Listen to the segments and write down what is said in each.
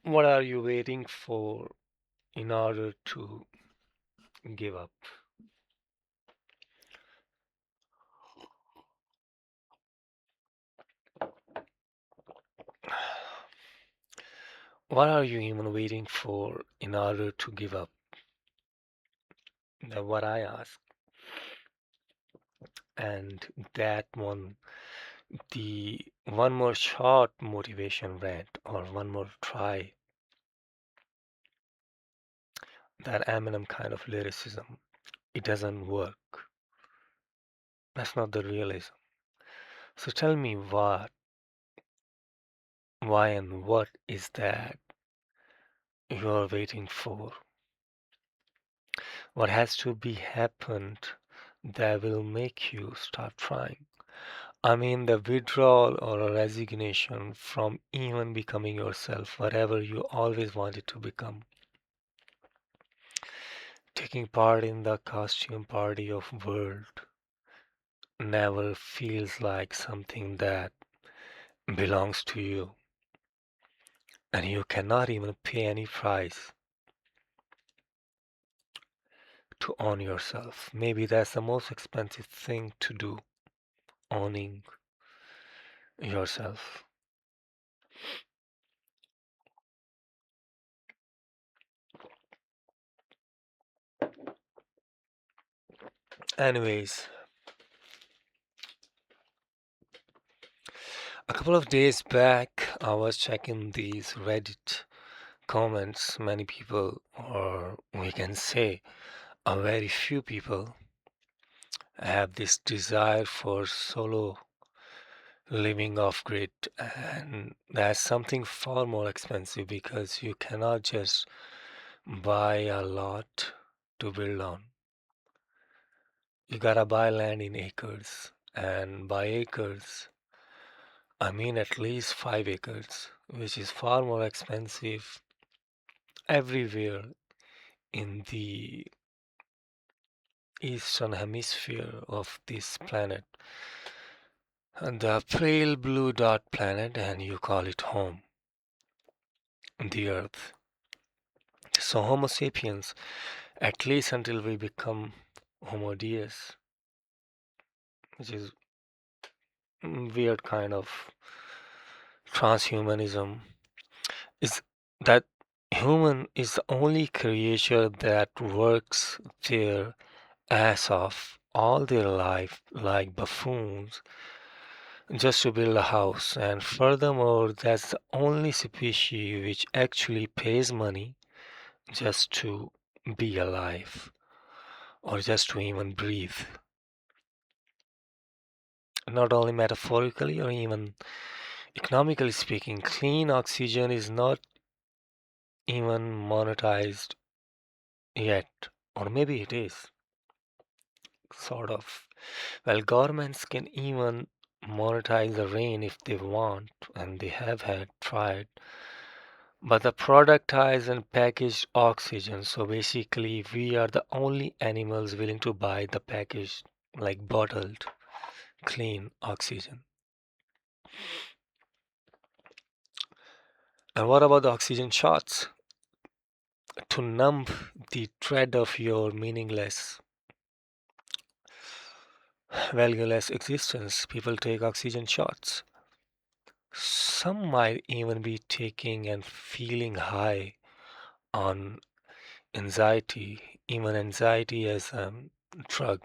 What are you waiting for in order to give up? What are you even waiting for in order to give up? That's what I ask. And that one, the one more short motivation rant or one more try, that Eminem kind of lyricism, it doesn't work. That's not the realism. So tell me why and what is that you're waiting for? What has to be happened that will make you start trying? I mean, the withdrawal or a resignation from even becoming yourself, whatever you always wanted to become. Taking part in the costume party of world never feels like something that belongs to you, and you cannot even pay any price to own yourself. Maybe that's the most expensive thing to do, owning yourself. Anyways, a couple of days back, I was checking these Reddit comments. Many people, or we can say a very few people, have this desire for solo living off grid, and that's something far more expensive because you cannot just buy a lot to build on. You gotta buy land in acres, and by acres, I mean at least 5 acres, which is far more expensive everywhere in the eastern hemisphere of this planet. And the pale blue dot planet, and you call it home, the Earth. So, Homo sapiens, at least until we become Homo deus, which is weird kind of transhumanism, is that human is the only creature that works their ass off all their life like buffoons just to build a house. And furthermore, that's the only species which actually pays money just to be alive or just to even breathe. Not only metaphorically or even economically speaking, clean oxygen is not even monetized yet, or maybe it is, sort of. Well, governments can even monetize the rain if they want, and they have had tried. But the productized and packaged oxygen, so basically, we are the only animals willing to buy the packaged, like bottled, clean oxygen. And what about the oxygen shots? To numb the dread of your meaningless, valueless existence, people take oxygen shots. Some might even be taking and feeling high on anxiety, even anxiety as a drug,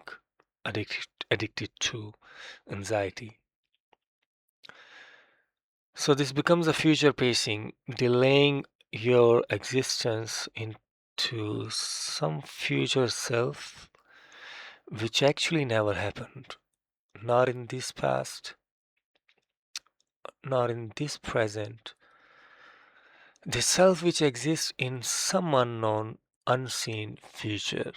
addicted to anxiety. So this becomes a future pacing, delaying your existence into some future self, which actually never happened. Not in this past, not in this present. The self which exists in some unknown, unseen future.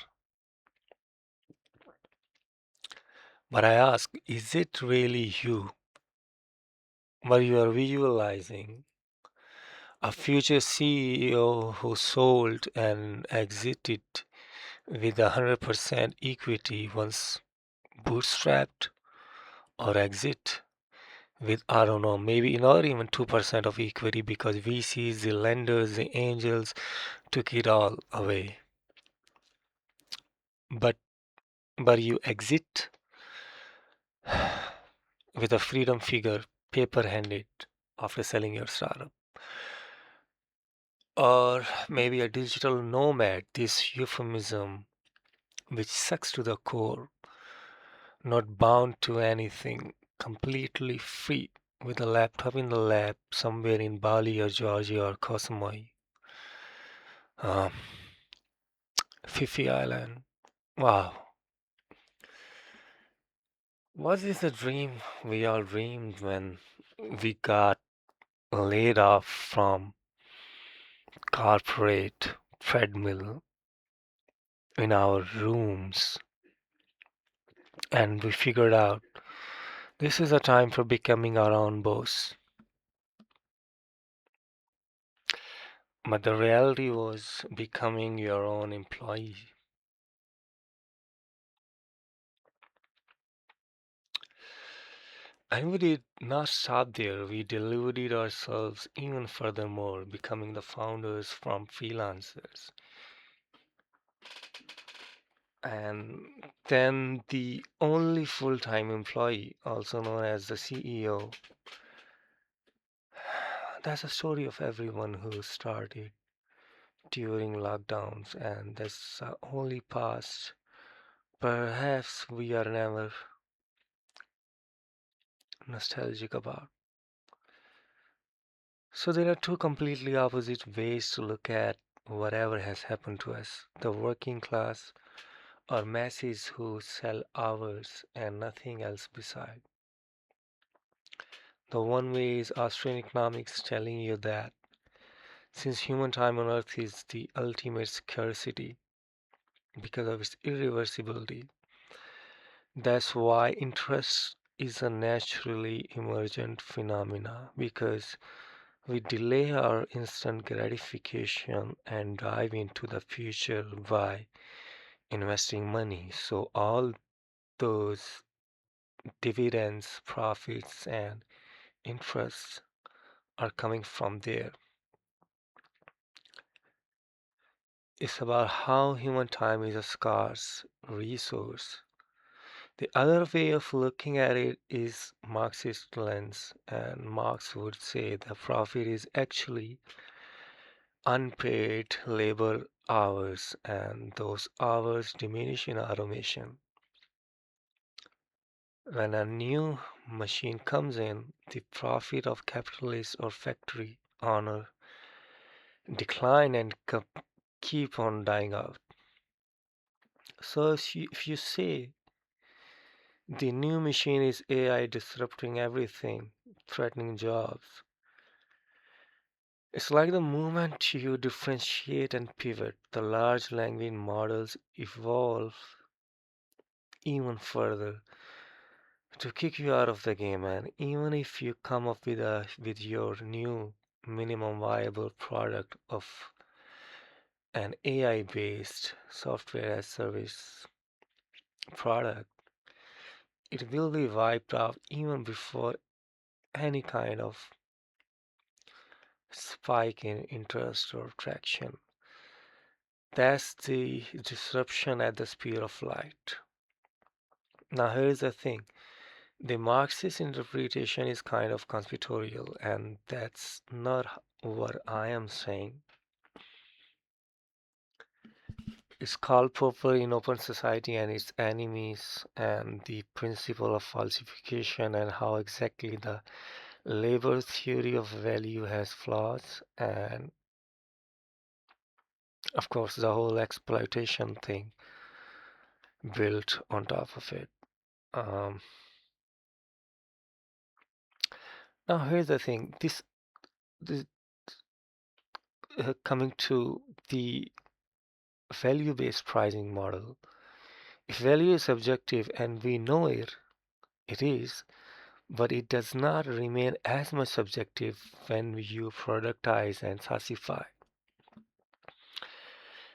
But I ask, is it really you? Where you are visualizing a future CEO who sold and exited with 100% equity once bootstrapped, or exit with, I don't know, maybe not even 2% of equity because VCs, the lenders, the angels took it all away. But but you exit with a freedom figure paper handed after selling your startup. Or maybe a digital nomad, this euphemism which sucks to the core, not bound to anything, completely free, with a laptop in the lab somewhere in Bali or Georgia or Kosovo, um, Fifi Island. Wow. Was this a dream we all dreamed when we got laid off from corporate treadmill in our rooms and we figured out this is a time for becoming our own boss? But the reality was becoming your own employee. And we did not stop there. We deluded ourselves even furthermore, becoming the founders from freelancers. And then the only full time employee, also known as the CEO. That's a story of everyone who started during lockdowns, and that's the only past perhaps we are never nostalgic about. So there are two completely opposite ways to look at whatever has happened to us. The working class or masses who sell hours and nothing else beside. The one way is Austrian economics telling you that since human time on earth is the ultimate scarcity because of its irreversibility, that's why interest is a naturally emergent phenomena because we delay our instant gratification and dive into the future by investing money. So all those dividends, profits, and interests are coming from there. It's about how human time is a scarce resource. The other way of looking at it is Marxist lens, and Marx would say the profit is actually unpaid labor hours, and those hours diminish in automation. When a new machine comes in, the profit of capitalist or factory owner decline and keep on dying out. So if you say the new machine is AI disrupting everything, threatening jobs, it's like the moment you differentiate and pivot, the large language models evolve even further to kick you out of the game. And even if you come up with your new minimum viable product of an AI based software as service product, it will be wiped out even before any kind of spike in interest or traction. That's the disruption at the speed of light. Now, here's the thing, the Marxist interpretation is kind of conspiratorial, and that's not what I am saying. It's called proper in open society and its enemies, and the principle of falsification, and how exactly the labor theory of value has flaws, and of course, the whole exploitation thing built on top of it. Um, Now, here's the thing, this coming to the value based pricing model. If value is subjective and we know it is, but it does not remain as much subjective when you productize and classify.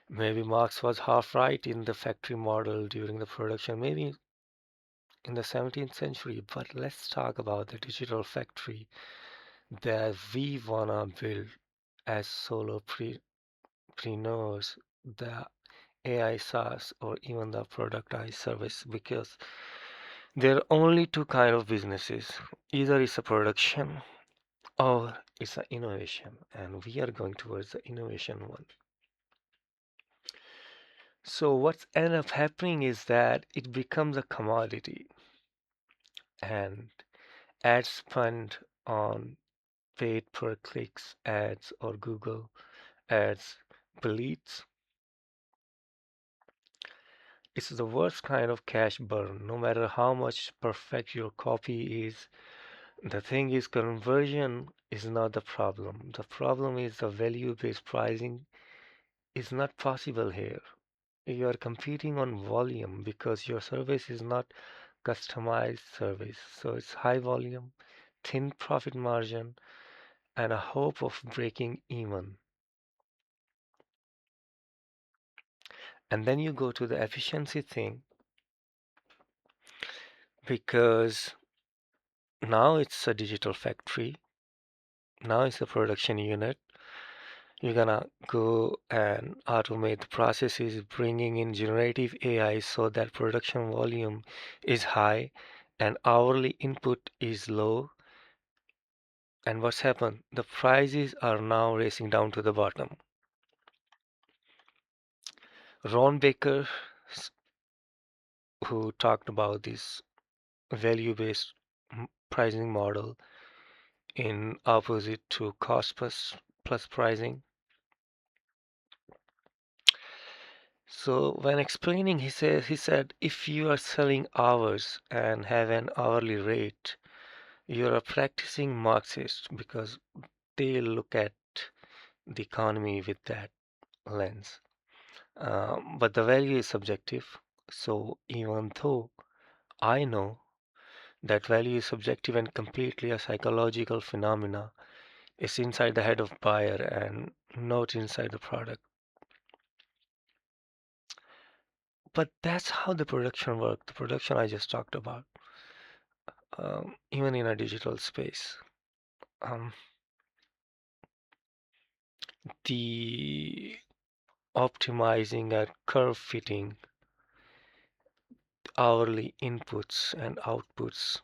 Maybe Marx was half right in the factory model during the production. Maybe in the 17th century, but let's talk about the digital factory that we wanna build as solopreneurs, the AI SaaS, or even the productized service, because there are only two kind of businesses. Either it's a production or it's an innovation, and we are going towards the innovation one. So what's end up happening is that it becomes a commodity, and ad spend on paid per clicks ads or Google ads bleeds. It's the worst kind of cash burn, no matter how much perfect your copy is. The thing is, conversion is not the problem. The problem is the value-based pricing is not possible here. You are competing on volume because your service is not customized service. So it's high volume, thin profit margin, and a hope of breaking even. And then you go to the efficiency thing because now it's a digital factory. Now it's a production unit. You're gonna go and automate the processes, bringing in generative AI so that production volume is high and hourly input is low. And what's happened? The prices are now racing down to the bottom. Ron Baker, who talked about this value-based pricing model in opposite to cost plus pricing. So when explaining, he said if you are selling hours and have an hourly rate, you are practicing Marxist because they look at the economy with that lens. But the value is subjective. So even though I know that value is subjective and completely a psychological phenomena, it's inside the head of buyer and not inside the product. But that's how the production works. The production I just talked about, even in a digital space. Um, the optimizing and curve fitting hourly inputs and outputs.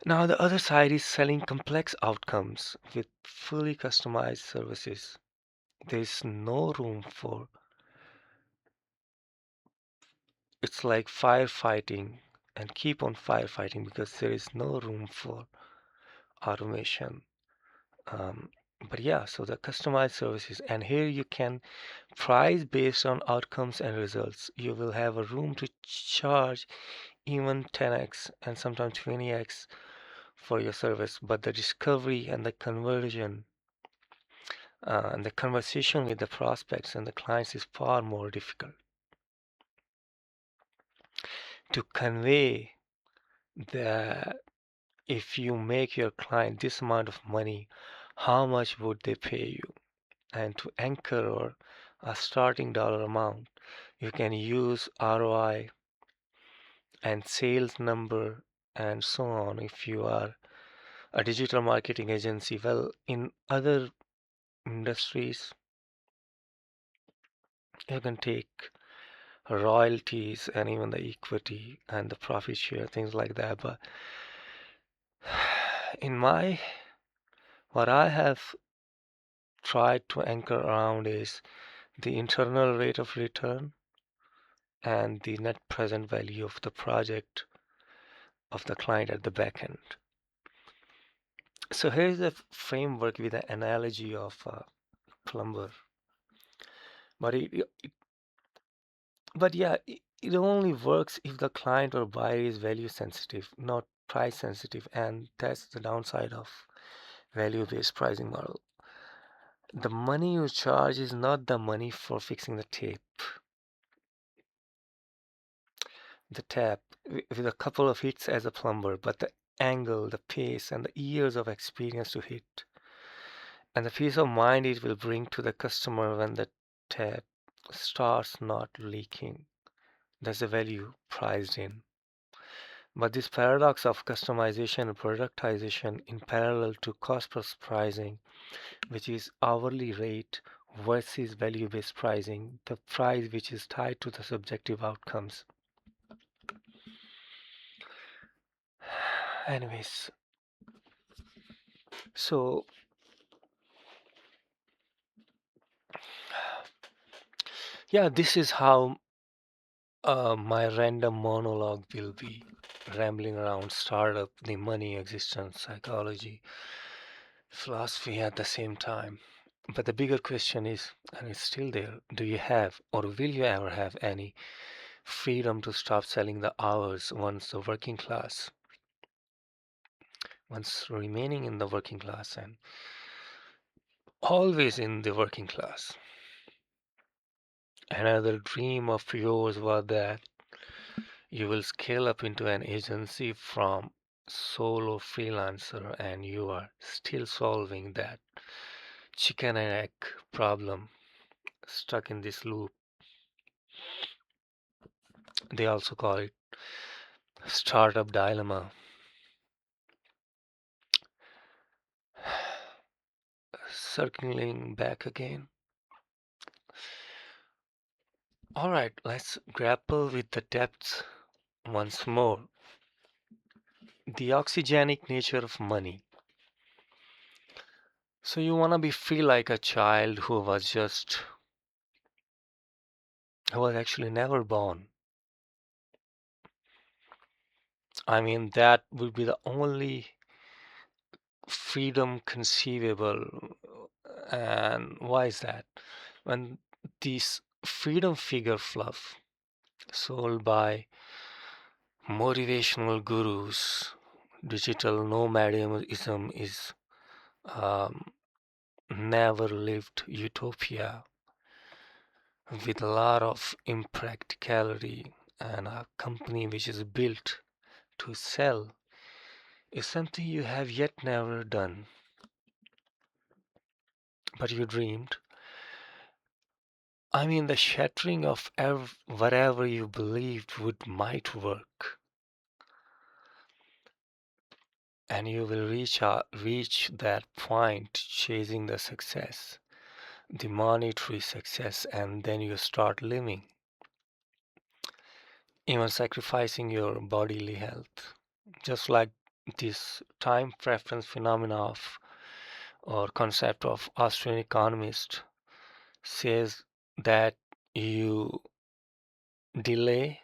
Now, the other side is selling complex outcomes with fully customized services. There's no room for it's like firefighting and keep on firefighting because there is no room for automation. Um, but yeah, so the customized services, and here you can price based on outcomes and results. You will have a room to charge even 10x and sometimes 20x for your service, but the discovery and the conversion and the conversation with the prospects and the clients is far more difficult to convey that if you make your client this amount of money, how much would they pay you? And to anchor or a starting dollar amount, you can use ROI and sales number and so on if you are a digital marketing agency. Well, in other industries, you can take royalties and even the equity and the profit share, things like that. But in my, what I have tried to anchor around is the internal rate of return and the net present value of the project of the client at the back end. So here's a framework with an analogy of a plumber. But it only works if the client or buyer is value sensitive, not price sensitive, and that's the downside of value-based pricing model. The money you charge is not the money for fixing the tap with a couple of hits as a plumber, but the angle, the pace, and the years of experience to hit, and the peace of mind it will bring to the customer when the tap starts not leaking. That's the value priced in. But this paradox of customization and productization in parallel to cost plus pricing, which is hourly rate versus value-based pricing, the price which is tied to the subjective outcomes. Anyways, so yeah, this is how my random monologue will be rambling around startup, the money, existence, psychology, philosophy at the same time. But the bigger question is, and it's still there, do you have or will you ever have any freedom to stop selling the hours once remaining in the working class and always in the working class? Another dream of yours was that you will scale up into an agency from solo freelancer and you are still solving that chicken and egg problem, stuck in this loop. They also call it startup dilemma. Circling back again. Alright, let's grapple with the depths once more. The oxygenic nature of money. So you wanna be free like a child who was actually never born. I mean, that would be the only freedom conceivable. And why is that? When these freedom figure fluff sold by motivational gurus, digital nomadism is um, never lived utopia with a lot of impracticality, and a company which is built to sell is something you have yet never done, but you dreamed. I mean, the shattering of whatever you believed would might work, and you will reach that point chasing the success, the monetary success, and then you start living, even sacrificing your bodily health. Just like this time preference phenomena of or concept of Austrian economist says that you delay,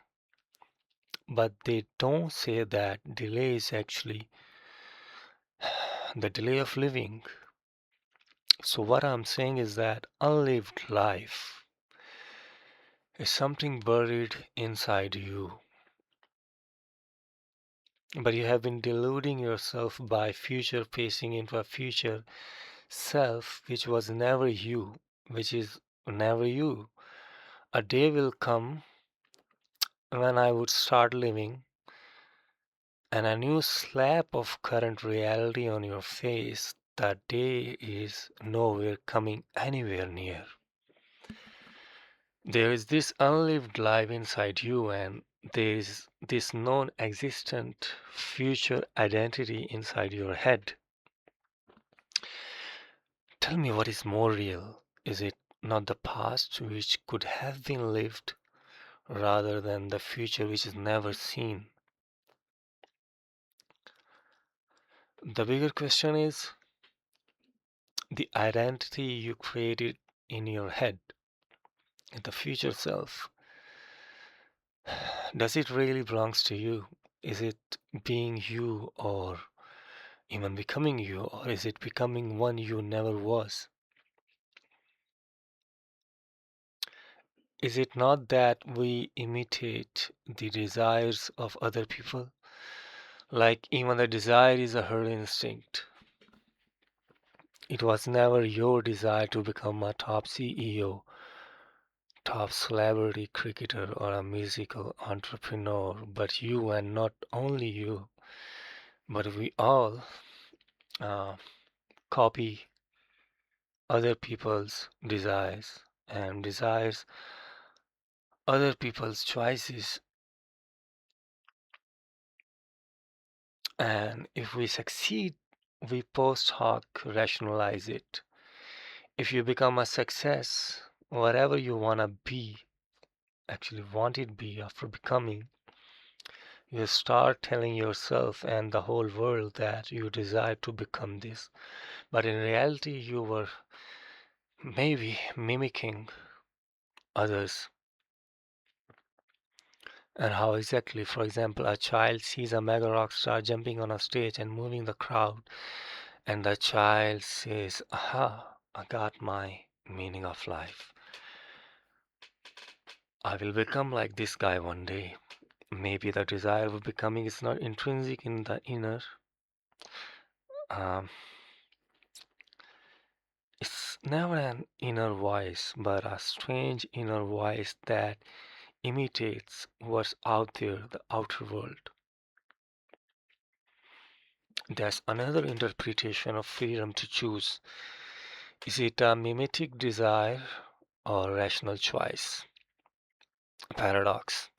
but they don't say that delay is actually the delay of living. So what I'm saying is that unlived life is something buried inside you. But you have been deluding yourself by future pacing into a future self which was never you, which is never you. A day will come when I would start living and a new slap of current reality on your face. That day is nowhere coming anywhere near. There is this unlived life inside you, and there is this non existent future identity inside your head. Tell me what is more real. Is it not the past which could have been lived rather than the future which is never seen? The bigger question is the identity you created in your head, the future self. Does it really belongs to you? Is it being you or even becoming you, or is it becoming one you never was? Is it not that we imitate the desires of other people? Like even the desire is a herd instinct. It was never your desire to become a top CEO, top celebrity cricketer, or a musical entrepreneur, but you, and not only you, but we all uh, copy other people's desires and desires other people's choices And if we succeed, we post hoc rationalize it. If you become a success, whatever you wanna be, actually wanted to be after becoming, you start telling yourself and the whole world that you desire to become this. But in reality, you were maybe mimicking others. And how exactly? For example, a child sees a mega rock star jumping on a stage and moving the crowd, and the child says, aha, I got my meaning of life. I will become like this guy one day. Maybe the desire of becoming is not intrinsic in the inner. Um, it's never an inner voice, but a strange inner voice that imitates what's out there, the outer world. That's another interpretation of freedom to choose. Is it a mimetic desire or rational choice? Paradox.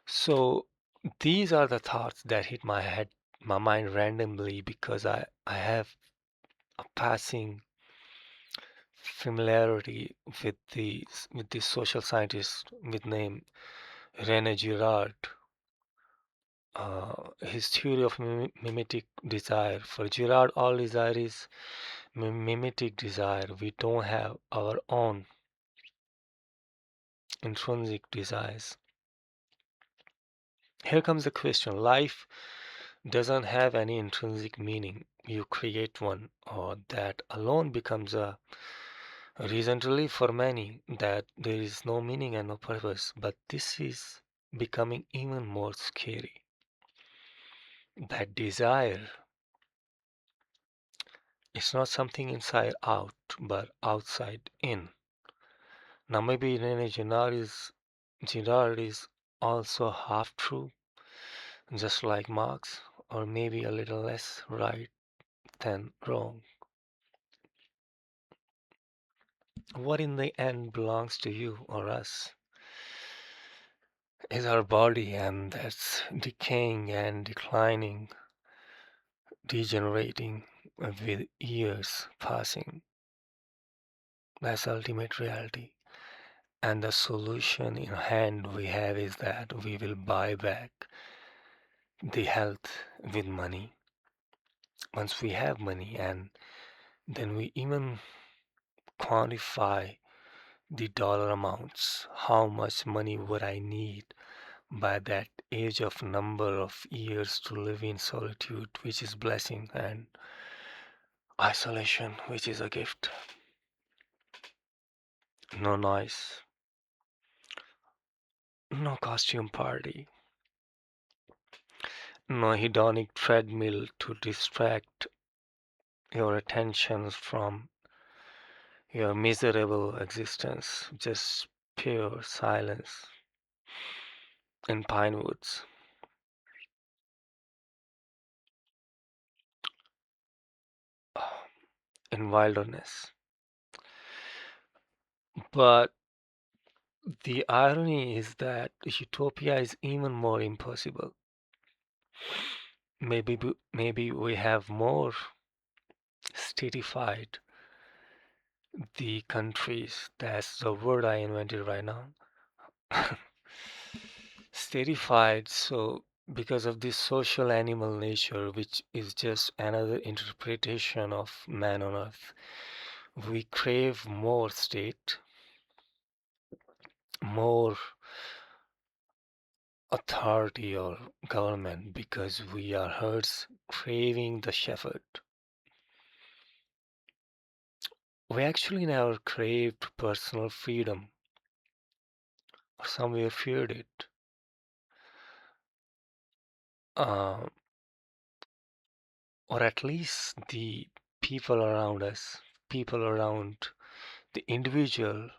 So these are the thoughts that hit my mind randomly because I have a passing familiarity with the social scientist with name René Girard. His theory of mimetic desire. For Girard, all desire is mimetic desire. We don't have our own intrinsic desires. Here comes the question. Life doesn't have any intrinsic meaning. You create one, or that alone becomes a reason to live for many, that there is no meaning and no purpose. But this is becoming even more scary. That desire is not something inside out, but outside in. Now, maybe Girard is also half true, just like Marx, or maybe a little less right than wrong. What in the end belongs to you or us is our body, and that's decaying and declining, degenerating with years passing. That's ultimate reality. And the solution in hand we have is that we will buy back the health with money. Once we have money, and then we even quantify the dollar amounts. How much money would I need by that age of number of years to live in solitude, which is blessing, and isolation, which is a gift. No noise, no costume party, no hedonic treadmill to distract your attention from your miserable existence, just pure silence in pine woods, in wilderness. But the irony is that utopia is even more impossible. Maybe we have more statified the countries. That's the word I invented right now. Statified, so because of this social animal nature, which is just another interpretation of man on earth, we crave more state, more authority or government because we are herds craving the shepherd. We actually never craved personal freedom, or somewhere feared it. Um, or at least the people around us, people around the individual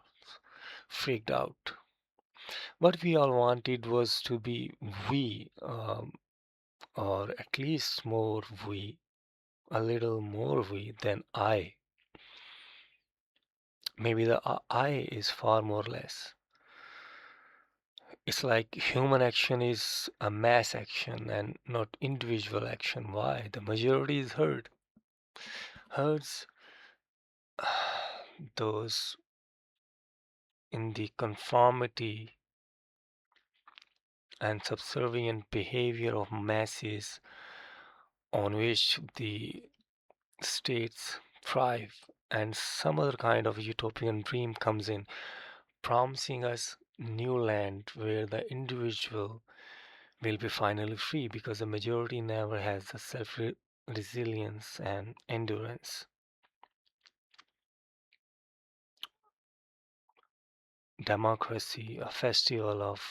freaked out. What we all wanted was to be we, or at least more we, a little more we than I. Maybe the I is far more less. It's like human action is a mass action and not individual action. Why? The majority is herd. Herds, those in the conformity and subservient behavior of masses on which the states thrive, and some other kind of utopian dream comes in, promising us new land where the individual will be finally free because the majority never has the self resilience and endurance. Democracy, a festival of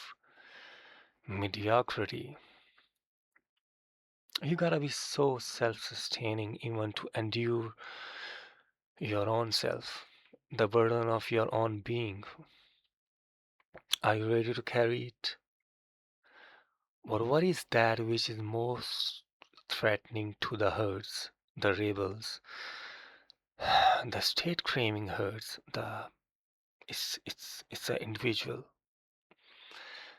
mediocrity. You gotta be so self sustaining even to endure your own self, the burden of your own being. Are you ready to carry it? Or what is that which is most threatening to the herds, the rebels, the state craving herds, the it's an individual,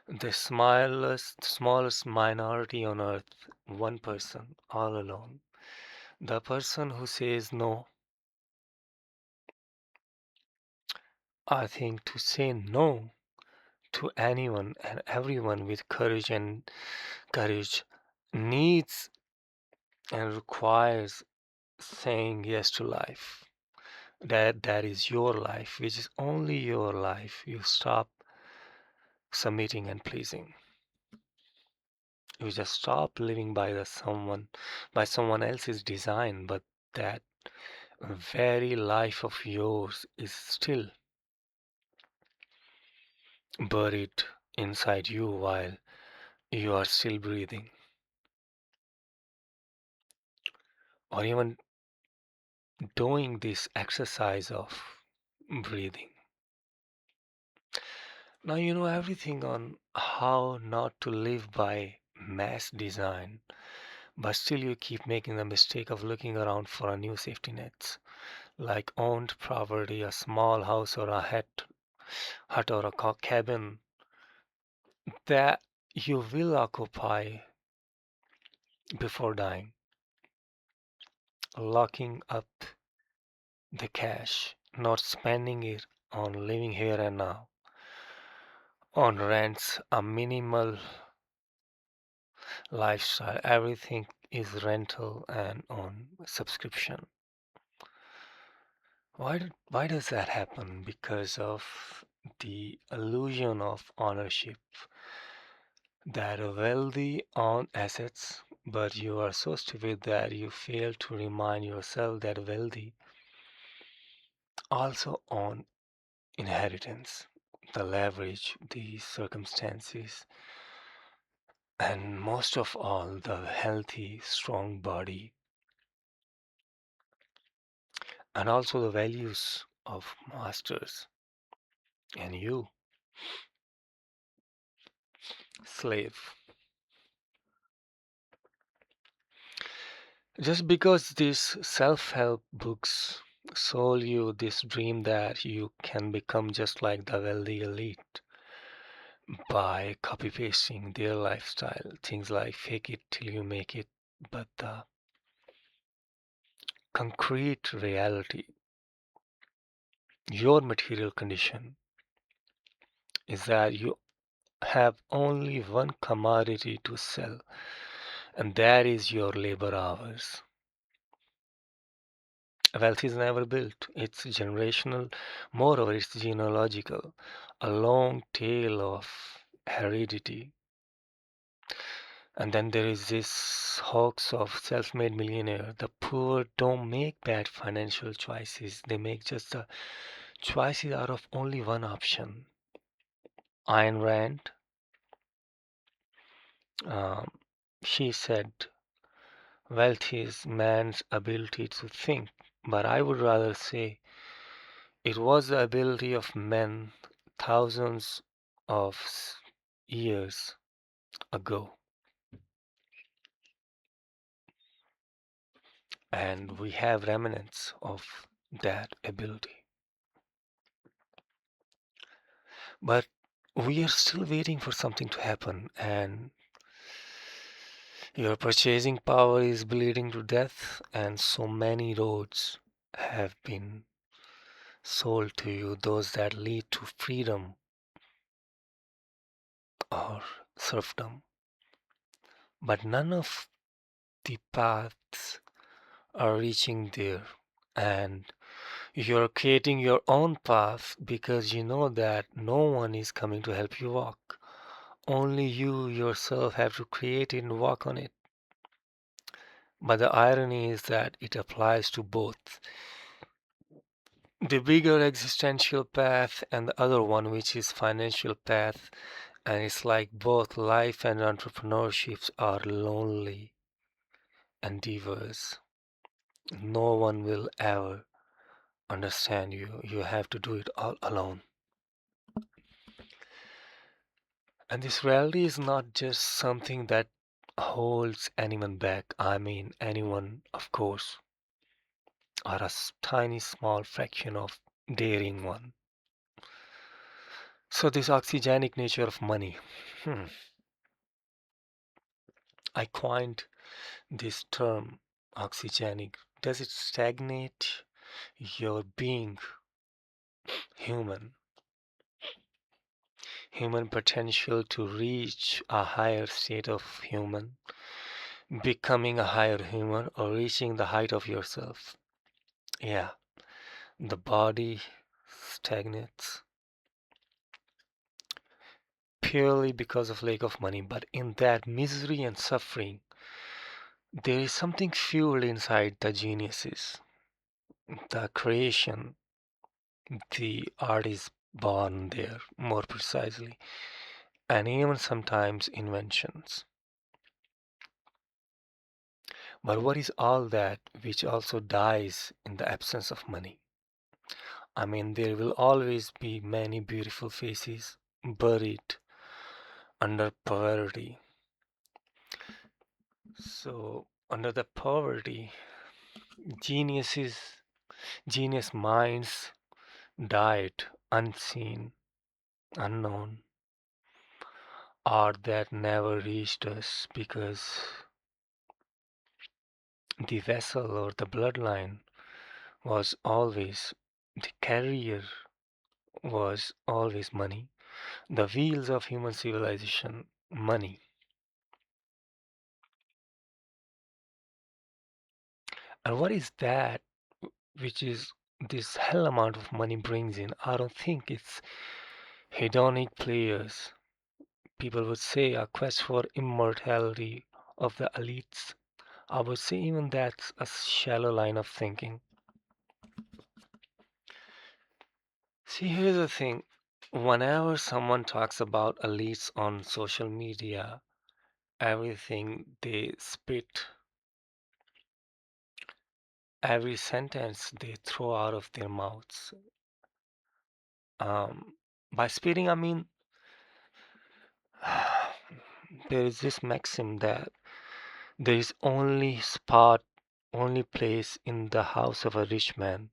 the smallest minority on earth, one person, all alone. The person who says no. I think to say no to anyone and everyone with courage needs and requires saying yes to life. That is your life, which is only your life. You stop submitting and pleasing. You just stop living by someone else's design, but that very life of yours is still buried inside you while you are still breathing, or even doing this exercise of breathing. Now you know everything on how not to live by mass design, but still you keep making the mistake of looking around for a new safety nets, like owned property, a small house or a hut or a cabin that you will occupy before dying, locking up the cash, not spending it on living here and now, on rents, a minimal lifestyle. Everything is rental and on subscription. Why does that happen? Because of the illusion of ownership, that wealthy own assets, but you are so stupid that you fail to remind yourself that wealthy also own inheritance, the leverage, the circumstances, and most of all, the healthy, strong body, and also the values of masters. And you, slave. Just because these self help books sold you this dream that you can become just like the wealthy elite by copy pasting their lifestyle, things like fake it till you make it, but the concrete reality, your material condition, is that you have only one commodity to sell, and that is your labor hours. Wealth is never built, it's generational, moreover, it's genealogical, a long tail of heredity. And then there is this hoax of self made millionaire. The poor don't make bad financial choices, they make just the choices out of only one option. Ayn Rand, um, she said, wealth is man's ability to think, but I would rather say it was the ability of men thousands of years ago, and we have remnants of that ability. But We are still waiting for something to happen, and your purchasing power is bleeding to death, and so many roads have been sold to you, those that lead to freedom or serfdom. But none of the paths are reaching there, and you're creating your own path because you know that no one is coming to help you walk. Only you yourself have to create it and walk on it. But the irony is that it applies to both the bigger existential path and the other one, which is financial path. And it's like both life and entrepreneurships are lonely endeavors. No one will ever understand you. You have to do it all alone. And this reality is not just something that holds anyone back. I mean, anyone, of course, or a tiny small fraction of daring one. So, this oxygenic nature of money. Hmm. I coined this term oxygenic. Does it stagnate your being human? Human potential to reach a higher state of human, becoming a higher human, or reaching the height of yourself. Yeah, the body stagnates purely because of lack of money, but in that misery and suffering, there is something fueled inside the geniuses. The creation, the art is born there, more precisely, and even sometimes inventions. But what is all that which also dies in the absence of money? I mean, there will always be many beautiful faces buried under poverty. So, under the poverty, geniuses, genius minds died unseen, unknown, or that never reached us because the vessel or the bloodline was always, the carrier was always money. The wheels of human civilization, money. And what is that which is this hell amount of money brings in? I don't think it's hedonic players. People would say a quest for immortality of the elites. I would say even that's a shallow line of thinking. See, here's the thing. Whenever someone talks about elites on social media, everything they spit, every sentence they throw out of their mouths. Um, by spitting, I mean there is this maxim that there is only spot, only place in the house of a rich man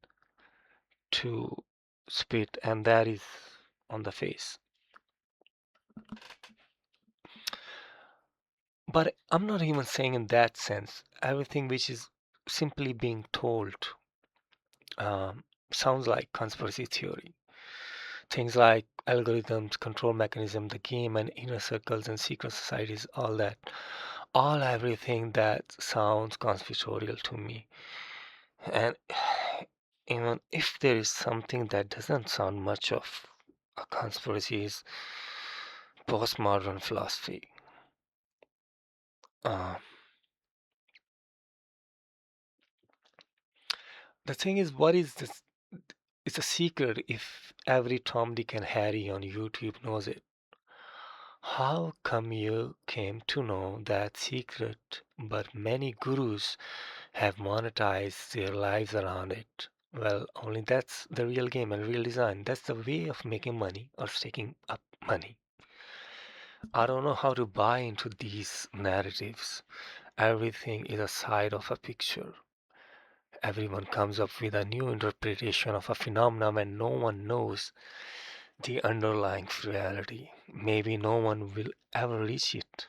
to spit, and that is on the face. But I'm not even saying in that sense. Everything which is simply being told um, sounds like conspiracy theory. Things like algorithms, control mechanism, the game, and inner circles and secret societies, all that. All everything that sounds conspiratorial to me. And even if there is something that doesn't sound much of a conspiracy is postmodern philosophy. Uh, the thing is, what is this? It's a secret if every Tom, Dick, and Harry on YouTube knows it. How come you came to know that secret, but many gurus have monetized their lives around it? Well, only that's the real game and real design. That's the way of making money or staking up money. I don't know how to buy into these narratives. Everything is a side of a picture. Everyone comes up with a new interpretation of a phenomenon and no one knows the underlying reality. Maybe no one will ever reach it.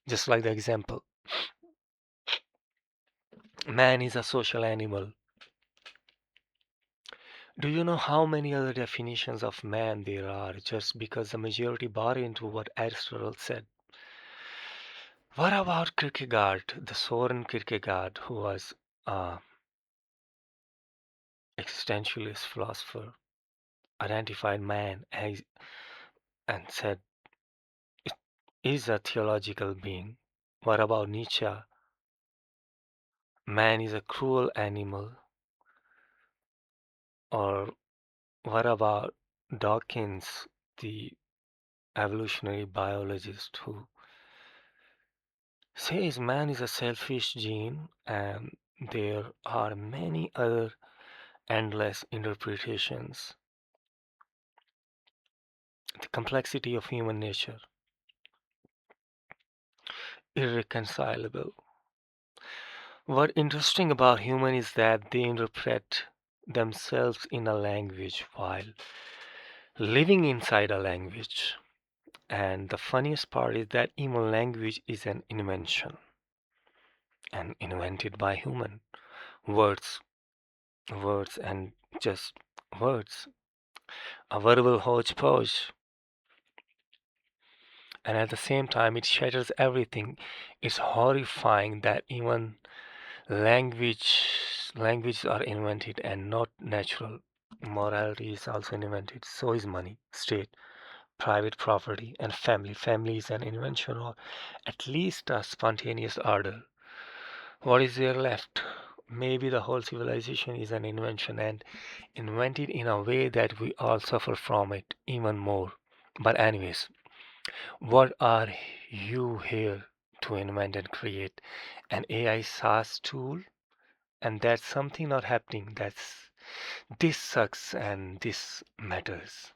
Just like the example, man is a social animal. Do you know how many other definitions of man there are just because the majority bought into what Aristotle said? What about Kierkegaard, the Soren Kierkegaard, who was an existentialist philosopher, identified man as, and said it is a theological being? What about Nietzsche? Man is a cruel animal. Or what about Dawkins, the evolutionary biologist, who says man is a selfish gene, and there are many other endless interpretations. The complexity of human nature, irreconcilable. What interesting about human is that they interpret themselves in a language while living inside a language. And the funniest part is that even language is an invention and invented by human. Words, words, and just words. A verbal hodgepodge. And at the same time, it shatters everything. It's horrifying that even languages are invented and not natural. Morality is also invented. So is money, state, private property, and family. Family is an invention or at least a spontaneous order. What is there left? Maybe the whole civilization is an invention and invented in a way that we all suffer from it even more. But, anyways, what are you here to invent and create? An AI SaaS tool? And that's something not happening. This sucks and this matters.